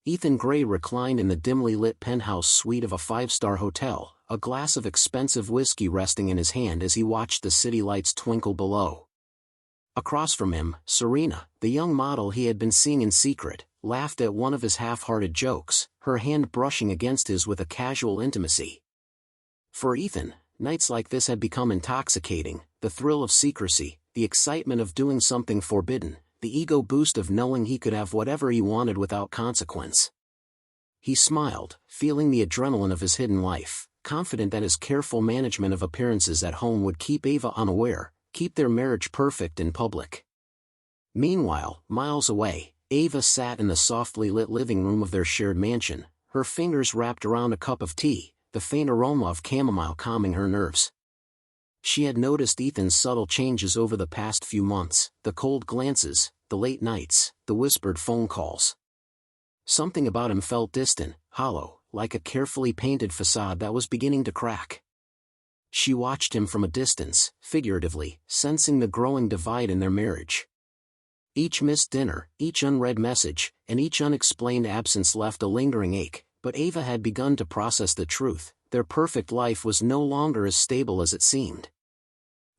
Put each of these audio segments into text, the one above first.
Ethan Gray reclined in the dimly lit penthouse suite of a five-star hotel, a glass of expensive whiskey resting in his hand as he watched the city lights twinkle below. Across from him, Serena, the young model he had been seeing in secret, laughed at one of his half-hearted jokes, her hand brushing against his with a casual intimacy. For Ethan, nights like this had become intoxicating, the thrill of secrecy, the excitement of doing something forbidden, the ego boost of knowing he could have whatever he wanted without consequence. He smiled, feeling the adrenaline of his hidden life, confident that his careful management of appearances at home would keep Ava unaware, keep their marriage perfect in public. Meanwhile, miles away, Ava sat in the softly lit living room of their shared mansion, her fingers wrapped around a cup of tea, the faint aroma of chamomile calming her nerves. She had noticed Ethan's subtle changes over the past few months, the cold glances, the late nights, the whispered phone calls. Something about him felt distant, hollow, like a carefully painted facade that was beginning to crack. She watched him from a distance, figuratively, sensing the growing divide in their marriage. Each missed dinner, each unread message, and each unexplained absence left a lingering ache, but Ava had begun to process the truth: their perfect life was no longer as stable as it seemed.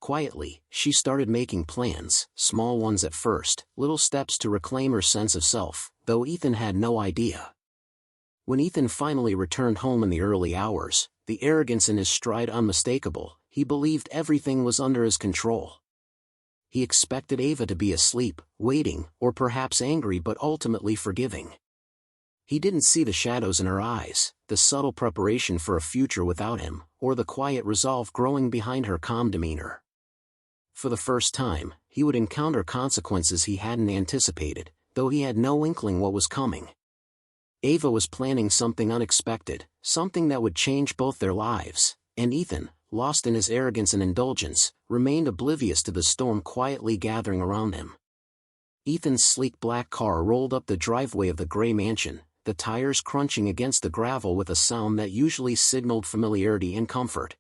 Quietly, she started making plans, small ones at first, little steps to reclaim her sense of self, though Ethan had no idea. When Ethan finally returned home in the early hours, the arrogance in his stride unmistakable, he believed everything was under his control. He expected Ava to be asleep, waiting, or perhaps angry but ultimately forgiving. He didn't see the shadows in her eyes, the subtle preparation for a future without him, or the quiet resolve growing behind her calm demeanor. For the first time, he would encounter consequences he hadn't anticipated, though he had no inkling what was coming. Ava was planning something unexpected, something that would change both their lives, and Ethan, lost in his arrogance and indulgence, remained oblivious to the storm quietly gathering around him. Ethan's sleek black car rolled up the driveway of the Gray mansion, the tires crunching against the gravel with a sound that usually signaled familiarity and comfort.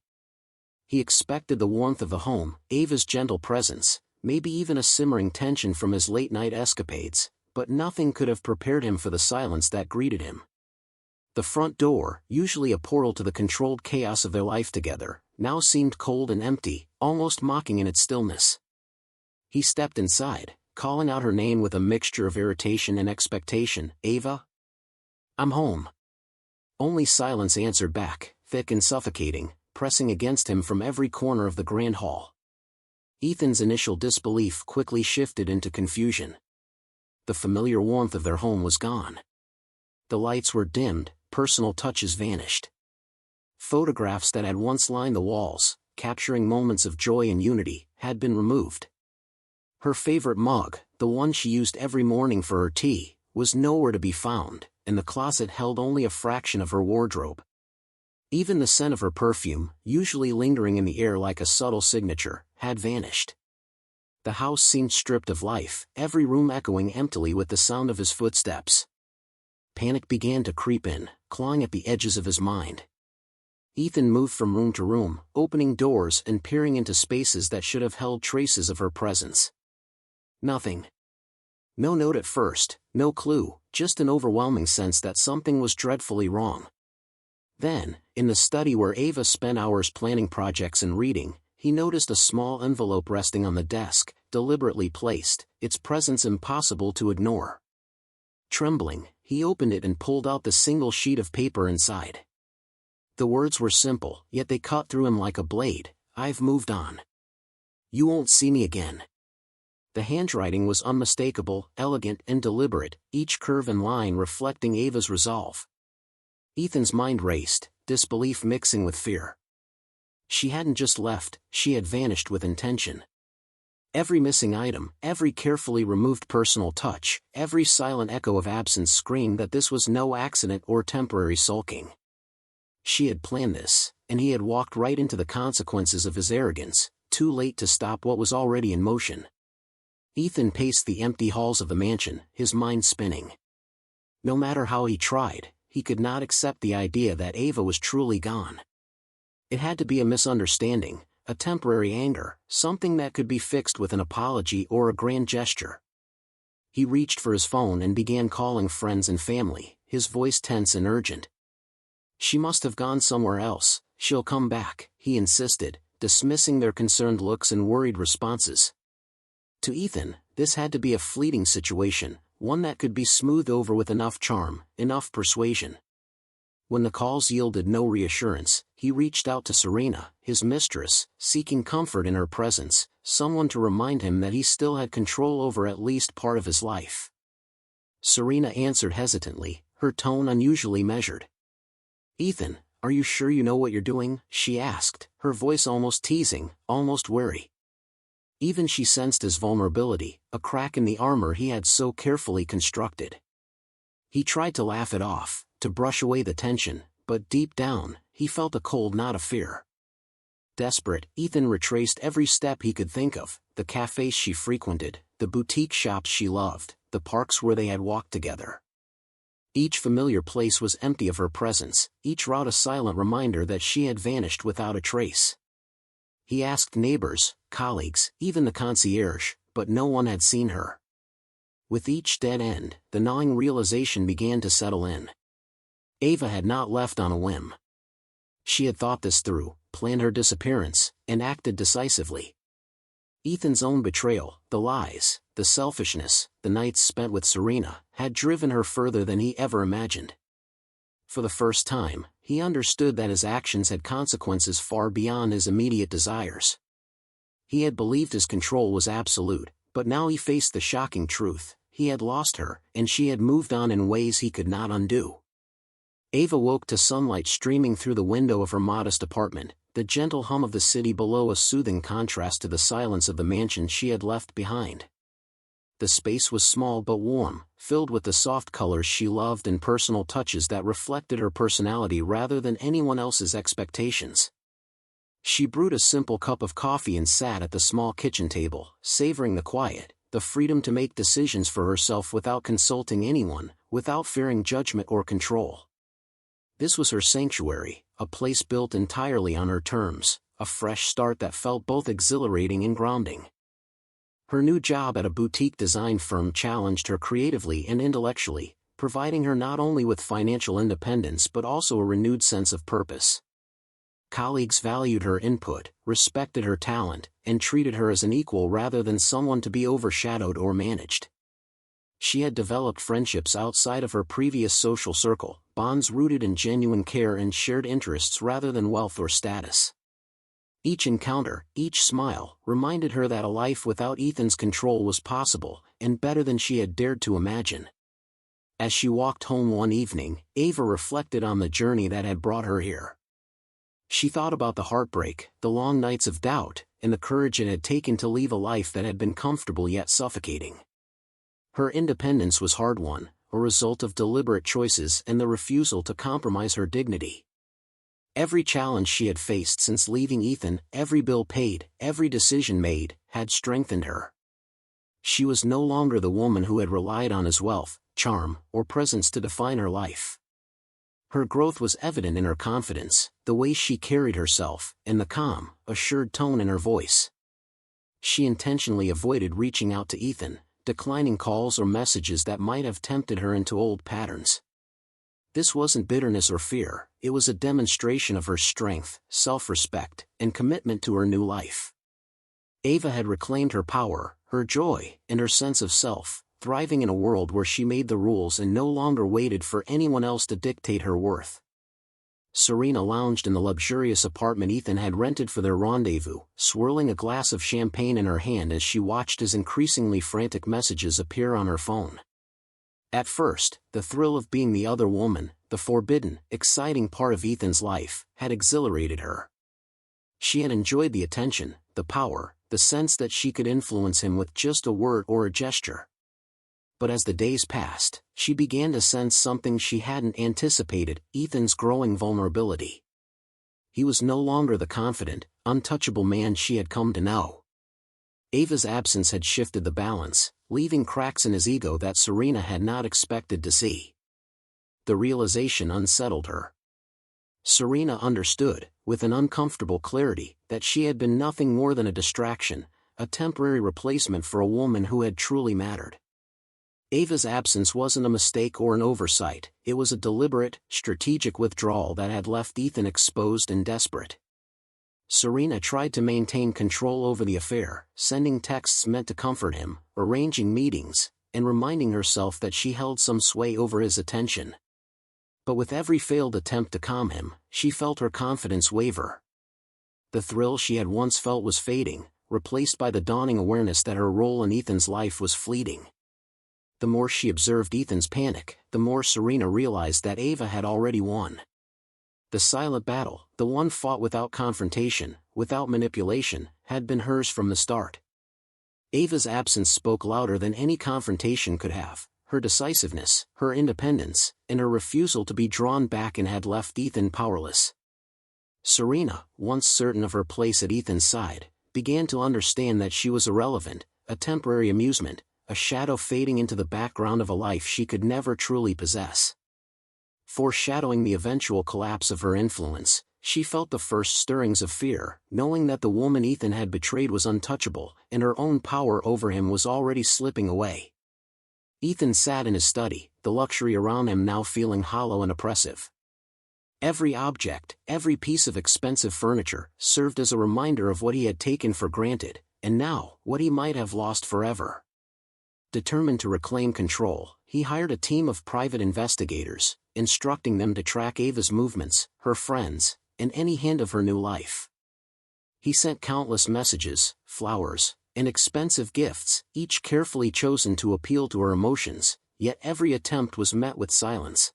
He expected the warmth of the home, Ava's gentle presence, maybe even a simmering tension from his late-night escapades, but nothing could have prepared him for the silence that greeted him. The front door, usually a portal to the controlled chaos of their life together, now seemed cold and empty, almost mocking in its stillness. He stepped inside, calling out her name with a mixture of irritation and expectation. "Ava? I'm home." Only silence answered back, thick and suffocating, pressing against him from every corner of the grand hall. Ethan's initial disbelief quickly shifted into confusion. The familiar warmth of their home was gone. The lights were dimmed, personal touches vanished. Photographs that had once lined the walls, capturing moments of joy and unity, had been removed. Her favorite mug, the one she used every morning for her tea, was nowhere to be found, and the closet held only a fraction of her wardrobe. Even the scent of her perfume, usually lingering in the air like a subtle signature, had vanished. The house seemed stripped of life, every room echoing emptily with the sound of his footsteps. Panic began to creep in, clawing at the edges of his mind. Ethan moved from room to room, opening doors and peering into spaces that should have held traces of her presence. Nothing. No note at first, no clue, just an overwhelming sense that something was dreadfully wrong. Then, in the study where Ava spent hours planning projects and reading, he noticed a small envelope resting on the desk, deliberately placed, its presence impossible to ignore. Trembling, he opened it and pulled out the single sheet of paper inside. The words were simple, yet they cut through him like a blade. "I've moved on. You won't see me again." The handwriting was unmistakable, elegant and deliberate, each curve and line reflecting Ava's resolve. Ethan's mind raced, disbelief mixing with fear. She hadn't just left, she had vanished with intention. Every missing item, every carefully removed personal touch, every silent echo of absence screamed that this was no accident or temporary sulking. She had planned this, and he had walked right into the consequences of his arrogance, too late to stop what was already in motion. Ethan paced the empty halls of the mansion, his mind spinning. No matter how he tried, he could not accept the idea that Ava was truly gone. It had to be a misunderstanding, a temporary anger, something that could be fixed with an apology or a grand gesture. He reached for his phone and began calling friends and family, his voice tense and urgent. "She must have gone somewhere else, she'll come back," he insisted, dismissing their concerned looks and worried responses. To Ethan, this had to be a fleeting situation, one that could be smoothed over with enough charm, enough persuasion. When the calls yielded no reassurance, he reached out to Serena, his mistress, seeking comfort in her presence, someone to remind him that he still had control over at least part of his life. Serena answered hesitantly, her tone unusually measured. "Ethan, are you sure you know what you're doing?" she asked, her voice almost teasing, almost wary. Even she sensed his vulnerability, a crack in the armor he had so carefully constructed. He tried to laugh it off, to brush away the tension, but deep down, he felt a cold knot of fear. Desperate, Ethan retraced every step he could think of, the cafes she frequented, the boutique shops she loved, the parks where they had walked together. Each familiar place was empty of her presence, each route a silent reminder that she had vanished without a trace. He asked neighbors, colleagues, even the concierge, but no one had seen her. With each dead end, the gnawing realization began to settle in. Ava had not left on a whim. She had thought this through, planned her disappearance, and acted decisively. Ethan's own betrayal, the lies, the selfishness, the nights spent with Serena, had driven her further than he ever imagined. For the first time, he understood that his actions had consequences far beyond his immediate desires. He had believed his control was absolute, but now he faced the shocking truth: he had lost her, and she had moved on in ways he could not undo. Ava woke to sunlight streaming through the window of her modest apartment, the gentle hum of the city below a soothing contrast to the silence of the mansion she had left behind. The space was small but warm, filled with the soft colors she loved and personal touches that reflected her personality rather than anyone else's expectations. She brewed a simple cup of coffee and sat at the small kitchen table, savoring the quiet, the freedom to make decisions for herself without consulting anyone, without fearing judgment or control. This was her sanctuary, a place built entirely on her terms, a fresh start that felt both exhilarating and grounding. Her new job at a boutique design firm challenged her creatively and intellectually, providing her not only with financial independence but also a renewed sense of purpose. Colleagues valued her input, respected her talent, and treated her as an equal rather than someone to be overshadowed or managed. She had developed friendships outside of her previous social circle, bonds rooted in genuine care and shared interests rather than wealth or status. Each encounter, each smile, reminded her that a life without Ethan's control was possible, and better than she had dared to imagine. As she walked home one evening, Ava reflected on the journey that had brought her here. She thought about the heartbreak, the long nights of doubt, and the courage it had taken to leave a life that had been comfortable yet suffocating. Her independence was hard-won, a result of deliberate choices and the refusal to compromise her dignity. Every challenge she had faced since leaving Ethan, every bill paid, every decision made, had strengthened her. She was no longer the woman who had relied on his wealth, charm, or presence to define her life. Her growth was evident in her confidence, the way she carried herself, and the calm, assured tone in her voice. She intentionally avoided reaching out to Ethan, declining calls or messages that might have tempted her into old patterns. This wasn't bitterness or fear, it was a demonstration of her strength, self-respect, and commitment to her new life. Ava had reclaimed her power, her joy, and her sense of self, thriving in a world where she made the rules and no longer waited for anyone else to dictate her worth. Serena lounged in the luxurious apartment Ethan had rented for their rendezvous, swirling a glass of champagne in her hand as she watched his increasingly frantic messages appear on her phone. At first, the thrill of being the other woman, the forbidden, exciting part of Ethan's life, had exhilarated her. She had enjoyed the attention, the power, the sense that she could influence him with just a word or a gesture. But as the days passed, she began to sense something she hadn't anticipated: Ethan's growing vulnerability. He was no longer the confident, untouchable man she had come to know. Ava's absence had shifted the balance, leaving cracks in his ego that Serena had not expected to see. The realization unsettled her. Serena understood, with an uncomfortable clarity, that she had been nothing more than a distraction, a temporary replacement for a woman who had truly mattered. Ava's absence wasn't a mistake or an oversight, it was a deliberate, strategic withdrawal that had left Ethan exposed and desperate. Serena tried to maintain control over the affair, sending texts meant to comfort him, arranging meetings, and reminding herself that she held some sway over his attention. But with every failed attempt to calm him, she felt her confidence waver. The thrill she had once felt was fading, replaced by the dawning awareness that her role in Ethan's life was fleeting. The more she observed Ethan's panic, the more Serena realized that Ava had already won. The silent battle, the one fought without confrontation, without manipulation, had been hers from the start. Ava's absence spoke louder than any confrontation could have. Her decisiveness, her independence, and her refusal to be drawn back had left Ethan powerless. Serena, once certain of her place at Ethan's side, began to understand that she was irrelevant, a temporary amusement, a shadow fading into the background of a life she could never truly possess. Foreshadowing the eventual collapse of her influence, she felt the first stirrings of fear, knowing that the woman Ethan had betrayed was untouchable, and her own power over him was already slipping away. Ethan sat in his study, the luxury around him now feeling hollow and oppressive. Every object, every piece of expensive furniture, served as a reminder of what he had taken for granted, and now, what he might have lost forever. Determined to reclaim control, he hired a team of private investigators, instructing them to track Ava's movements, her friends, and any hint of her new life. He sent countless messages, flowers, and expensive gifts, each carefully chosen to appeal to her emotions, yet every attempt was met with silence.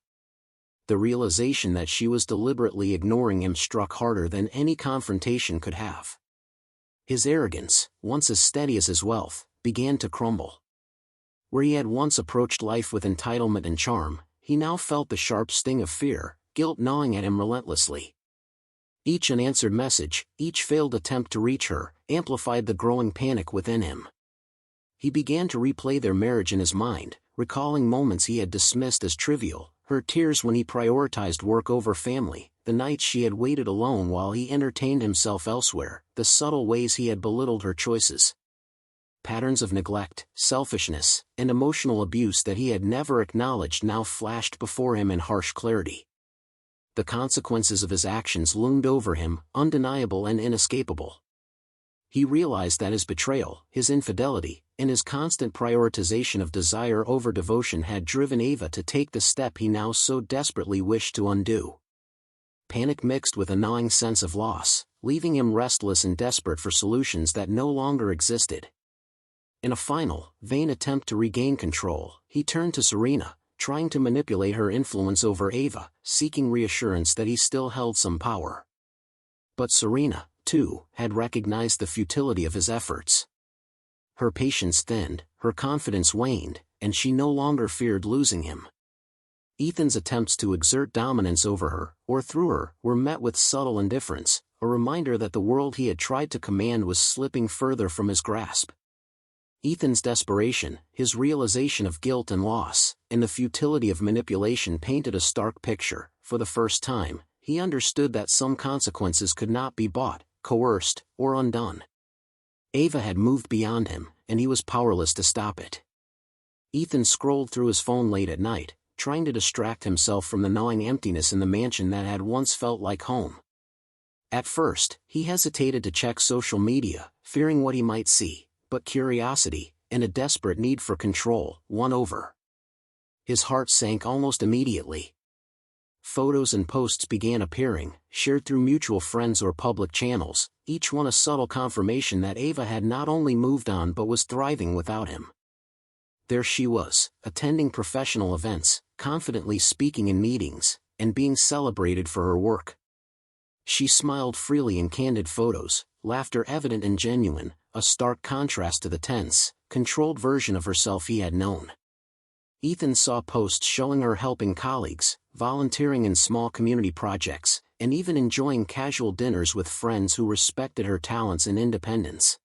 The realization that she was deliberately ignoring him struck harder than any confrontation could have. His arrogance, once as steady as his wealth, began to crumble. Where he had once approached life with entitlement and charm, he now felt the sharp sting of fear, guilt gnawing at him relentlessly. Each unanswered message, each failed attempt to reach her, amplified the growing panic within him. He began to replay their marriage in his mind, recalling moments he had dismissed as trivial, her tears when he prioritized work over family, the nights she had waited alone while he entertained himself elsewhere, the subtle ways he had belittled her choices. Patterns of neglect, selfishness, and emotional abuse that he had never acknowledged now flashed before him in harsh clarity. The consequences of his actions loomed over him, undeniable and inescapable. He realized that his betrayal, his infidelity, and his constant prioritization of desire over devotion had driven Ava to take the step he now so desperately wished to undo. Panic mixed with a gnawing sense of loss, leaving him restless and desperate for solutions that no longer existed. In a final, vain attempt to regain control, he turned to Serena, trying to manipulate her influence over Ava, seeking reassurance that he still held some power. But Serena, too, had recognized the futility of his efforts. Her patience thinned, her confidence waned, and she no longer feared losing him. Ethan's attempts to exert dominance over her, or through her, were met with subtle indifference, a reminder that the world he had tried to command was slipping further from his grasp. Ethan's desperation, his realization of guilt and loss, and the futility of manipulation painted a stark picture. For the first time, he understood that some consequences could not be bought, coerced, or undone. Ava had moved beyond him, and he was powerless to stop it. Ethan scrolled through his phone late at night, trying to distract himself from the gnawing emptiness in the mansion that had once felt like home. At first, he hesitated to check social media, fearing what he might see, but curiosity, and a desperate need for control, won over. His heart sank almost immediately. Photos and posts began appearing, shared through mutual friends or public channels, each one a subtle confirmation that Ava had not only moved on but was thriving without him. There she was, attending professional events, confidently speaking in meetings, and being celebrated for her work. She smiled freely in candid photos, laughter evident and genuine, a stark contrast to the tense, controlled version of herself he had known. Ethan saw posts showing her helping colleagues, volunteering in small community projects, and even enjoying casual dinners with friends who respected her talents and independence.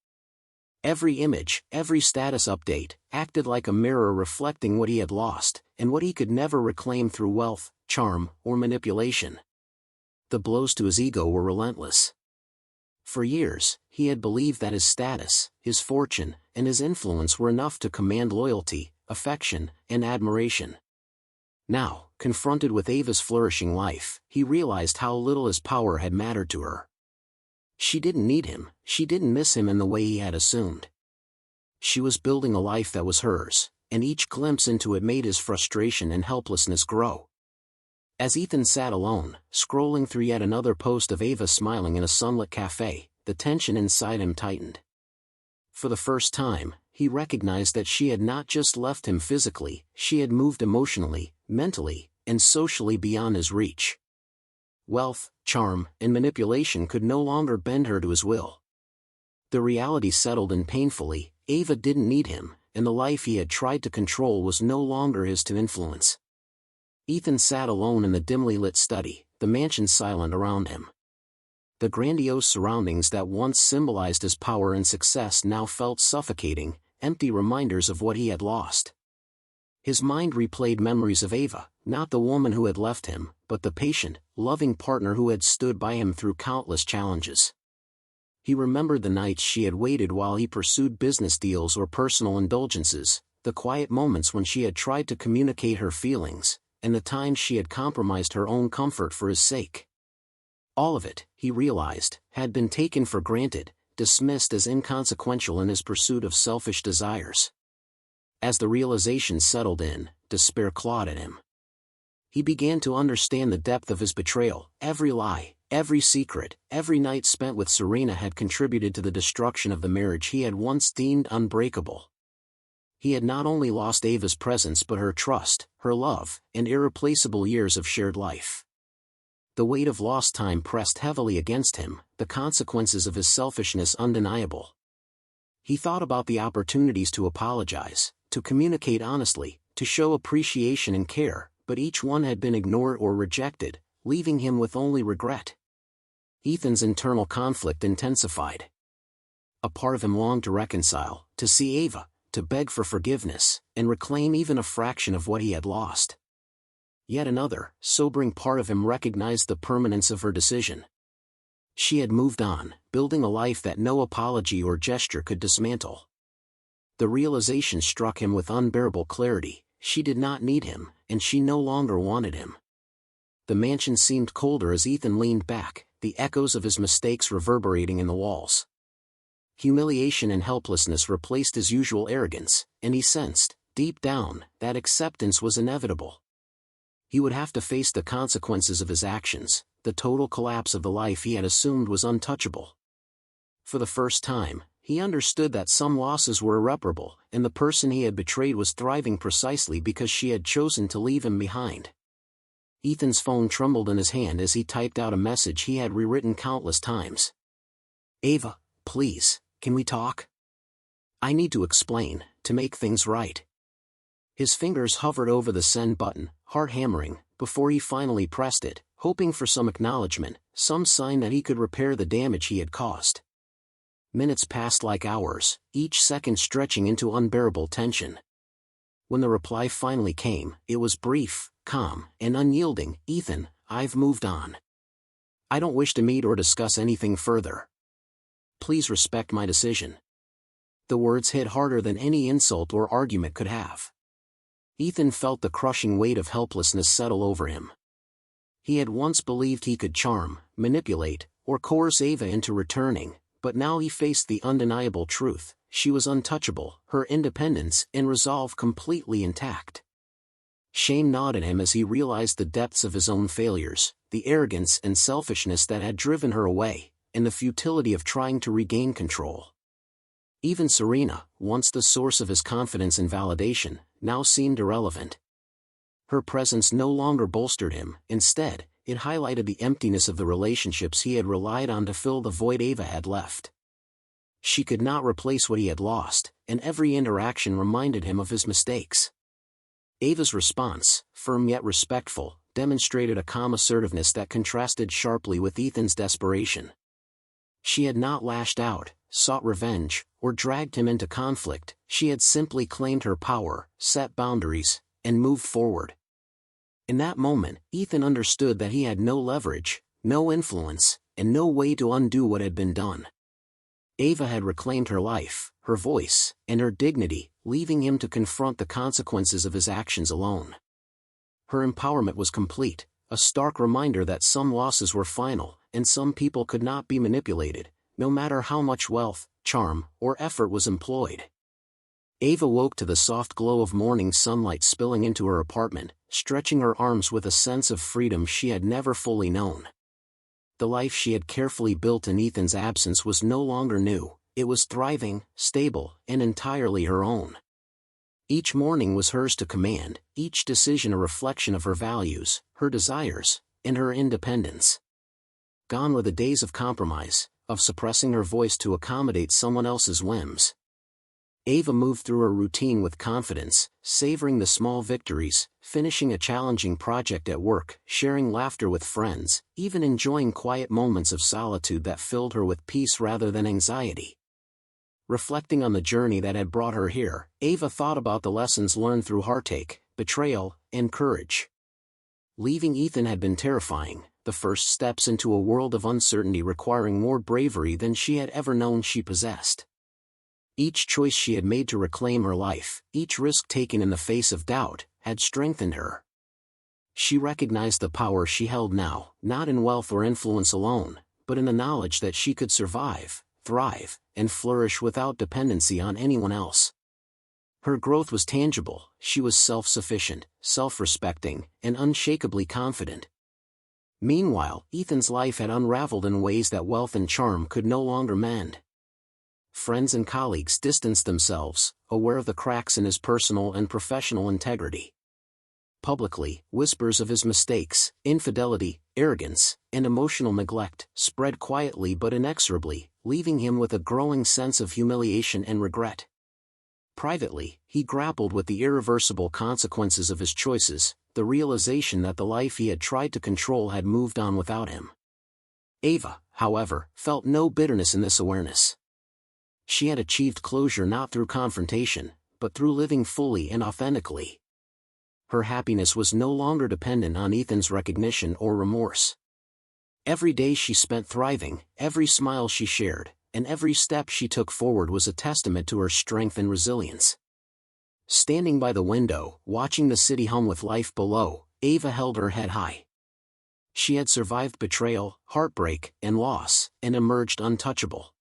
Every image, every status update, acted like a mirror reflecting what he had lost, and what he could never reclaim through wealth, charm, or manipulation. The blows to his ego were relentless. For years, he had believed that his status, his fortune, and his influence were enough to command loyalty, affection, and admiration. Now, confronted with Ava's flourishing life, he realized how little his power had mattered to her. She didn't need him, she didn't miss him in the way he had assumed. She was building a life that was hers, and each glimpse into it made his frustration and helplessness grow. As Ethan sat alone, scrolling through yet another post of Ava smiling in a sunlit cafe, the tension inside him tightened. For the first time, he recognized that she had not just left him physically, she had moved emotionally, mentally, and socially beyond his reach. Wealth, charm, and manipulation could no longer bend her to his will. The reality settled in painfully. Ava didn't need him, and the life he had tried to control was no longer his to influence. Ethan sat alone in the dimly lit study, the mansion silent around him. The grandiose surroundings that once symbolized his power and success now felt suffocating, empty reminders of what he had lost. His mind replayed memories of Ava, not the woman who had left him, but the patient, loving partner who had stood by him through countless challenges. He remembered the nights she had waited while he pursued business deals or personal indulgences, the quiet moments when she had tried to communicate her feelings, and the times she had compromised her own comfort for his sake. All of it, he realized, had been taken for granted, dismissed as inconsequential in his pursuit of selfish desires. As the realization settled in, despair clawed at him. He began to understand the depth of his betrayal. Every lie, every secret, every night spent with Serena had contributed to the destruction of the marriage he had once deemed unbreakable. He had not only lost Ava's presence but her trust, her love, and irreplaceable years of shared life. The weight of lost time pressed heavily against him, the consequences of his selfishness undeniable. He thought about the opportunities to apologize, to communicate honestly, to show appreciation and care, but each one had been ignored or rejected, leaving him with only regret. Ethan's internal conflict intensified. A part of him longed to reconcile, to see Ava, to beg for forgiveness, and reclaim even a fraction of what he had lost. Yet another, sobering part of him recognized the permanence of her decision. She had moved on, building a life that no apology or gesture could dismantle. The realization struck him with unbearable clarity. She did not need him, and she no longer wanted him. The mansion seemed colder as Ethan leaned back, the echoes of his mistakes reverberating in the walls. Humiliation and helplessness replaced his usual arrogance, and he sensed, deep down, that acceptance was inevitable. He would have to face the consequences of his actions. The total collapse of the life he had assumed was untouchable. For the first time, he understood that some losses were irreparable, and the person he had betrayed was thriving precisely because she had chosen to leave him behind. Ethan's phone trembled in his hand as he typed out a message he had rewritten countless times. "Ava, please, can we talk? I need to explain, to make things right." His fingers hovered over the send button, heart hammering, before he finally pressed it, hoping for some acknowledgement, some sign that he could repair the damage he had caused. Minutes passed like hours, each second stretching into unbearable tension. When the reply finally came, it was brief, calm, and unyielding. "Ethan, I've moved on. I don't wish to meet or discuss anything further. Please respect my decision." The words hit harder than any insult or argument could have. Ethan felt the crushing weight of helplessness settle over him. He had once believed he could charm, manipulate, or coerce Ava into returning, but now he faced the undeniable truth: she was untouchable, her independence and resolve completely intact. Shame gnawed at him as he realized the depths of his own failures, the arrogance and selfishness that had driven her away, and the futility of trying to regain control. Even Serena, once the source of his confidence and validation, now seemed irrelevant. Her presence no longer bolstered him, instead, it highlighted the emptiness of the relationships he had relied on to fill the void Ava had left. She could not replace what he had lost, and every interaction reminded him of his mistakes. Ava's response, firm yet respectful, demonstrated a calm assertiveness that contrasted sharply with Ethan's desperation. She had not lashed out, sought revenge, or dragged him into conflict. She had simply claimed her power, set boundaries, and moved forward. In that moment, Ethan understood that he had no leverage, no influence, and no way to undo what had been done. Ava had reclaimed her life, her voice, and her dignity, leaving him to confront the consequences of his actions alone. Her empowerment was complete, a stark reminder that some losses were final, and some people could not be manipulated, no matter how much wealth, charm, or effort was employed. Ava woke to the soft glow of morning sunlight spilling into her apartment, stretching her arms with a sense of freedom she had never fully known. The life she had carefully built in Ethan's absence was no longer new, it was thriving, stable, and entirely her own. Each morning was hers to command, each decision a reflection of her values, her desires, and her independence. Gone were the days of compromise, of suppressing her voice to accommodate someone else's whims. Ava moved through her routine with confidence, savoring the small victories, finishing a challenging project at work, sharing laughter with friends, even enjoying quiet moments of solitude that filled her with peace rather than anxiety. Reflecting on the journey that had brought her here, Ava thought about the lessons learned through heartache, betrayal, and courage. Leaving Ethan had been terrifying, the first steps into a world of uncertainty requiring more bravery than she had ever known she possessed. Each choice she had made to reclaim her life, each risk taken in the face of doubt, had strengthened her. She recognized the power she held now, not in wealth or influence alone, but in the knowledge that she could survive, thrive, and flourish without dependency on anyone else. Her growth was tangible, she was self-sufficient, self-respecting, and unshakably confident. Meanwhile, Ethan's life had unraveled in ways that wealth and charm could no longer mend. Friends and colleagues distanced themselves, aware of the cracks in his personal and professional integrity. Publicly, whispers of his mistakes, infidelity, arrogance, and emotional neglect spread quietly but inexorably, leaving him with a growing sense of humiliation and regret. Privately, he grappled with the irreversible consequences of his choices, the realization that the life he had tried to control had moved on without him. Ava, however, felt no bitterness in this awareness. She had achieved closure not through confrontation, but through living fully and authentically. Her happiness was no longer dependent on Ethan's recognition or remorse. Every day she spent thriving, every smile she shared, and every step she took forward was a testament to her strength and resilience. Standing by the window, watching the city hum with life below, Ava held her head high. She had survived betrayal, heartbreak, and loss, and emerged untouchable.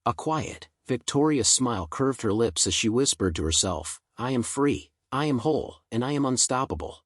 A quiet, victorious smile curved her lips as she whispered to herself, "I am free, I am whole, and I am unstoppable."